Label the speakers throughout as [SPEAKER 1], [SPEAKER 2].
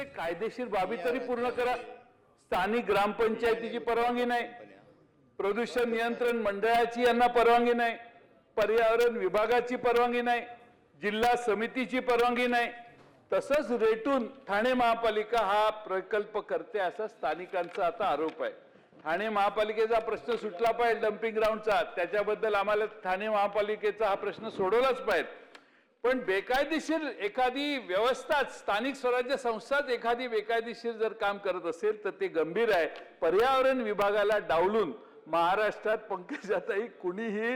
[SPEAKER 1] अरे कायदेशीर बाबी तरी पूर्ण करा. स्थानिक ग्रामपंचायतीची परवानगी नाही, प्रदूषण नियंत्रण मंडळाची यांना परवानगी नाही, पर्यावरण विभागाची परवानगी नाही, जिल्हा समितीची परवानगी नाही. तसंच रेटून ठाणे महापालिका हा प्रकल्प करते असा स्थानिकांचा आता आरोप आहे. ठाणे महापालिकेचा प्रश्न सुटला पाहिजे डम्पिंग ग्राउंडचा, त्याच्याबद्दल आम्हाला ठाणे महापालिकेचा हा प्रश्न सोडवलाच पाहिजे. पण बेकायदेशीर एखादी व्यवस्था, स्थानिक स्वराज्य संस्थाच एखादी बेकायदेशीर जर काम करत असेल तर ते गंभीर आहे. पर्यावरण विभागाला डावलून महाराष्ट्रात पंकजाताई कुणीही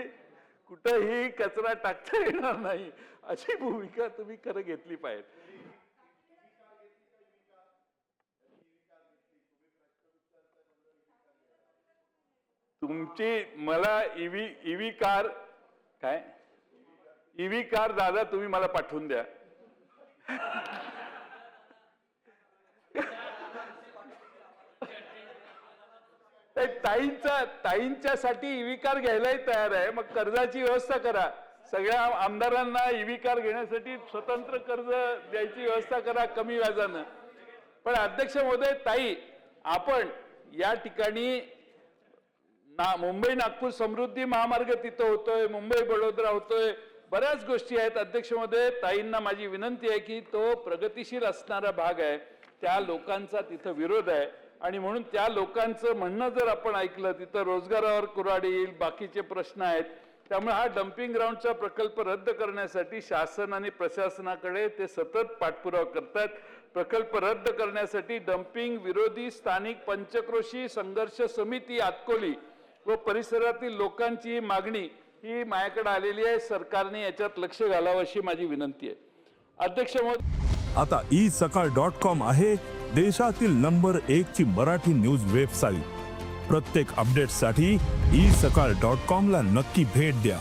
[SPEAKER 1] कुठेही कचरा टाकता येणार नाही अशी भूमिका तुम्ही खरं घेतली पाहिजे. तुमची मला ईव्ही कार काय ईव्ही कार दादा तुम्ही मला पाठवून द्या. ताईंच्यासाठी ईव्ही कार घ्यायलाही तयार आहे. मग कर्जाची व्यवस्था करा, सगळ्या आमदारांना ईव्ही कार घेण्यासाठी स्वतंत्र कर्ज द्यायची व्यवस्था करा कमी व्याजानं. पण अध्यक्ष महोदय, ताई आपण या ठिकाणी मुंबई नागपूर समृद्धी महामार्ग तिथं होतोय, मुंबई बडोदरा होतोय, बऱ्याच गोष्टी आहेत. अध्यक्ष महोदय, ताईंना माझी विनंती आहे की तो प्रगतिशील असणारा भाग आहे, त्या लोकांचा तिथं विरोध आहे आणि म्हणून त्या लोकांचं म्हणणं जर आपण ऐकलं तिथं रोजगारावर कुऱ्हाडी येईल, बाकीचे प्रश्न आहेत. त्यामुळे हा डम्पिंग ग्राउंडचा प्रकल्प रद्द करण्यासाठी शासन आणि प्रशासनाकडे ते सतत पाठपुरावा करतात. प्रकल्प रद्द करण्यासाठी डम्पिंग विरोधी स्थानिक पंचक्रोशी संघर्ष समिती आतकोली व परिसरातील लोकांची मागणी ही माझ्याकडे आलेली आहे. सरकारने याच्यात लक्ष घालावं अशी माझी विनंती आहे. अध्यक्ष महोदय,
[SPEAKER 2] आता isakal.com आहे देशातील नंबर 1 ची मराठी न्यूज वेबसाईट. प्रत्येक अपडेटसाठी isakal.com ला नक्की भेट द्या.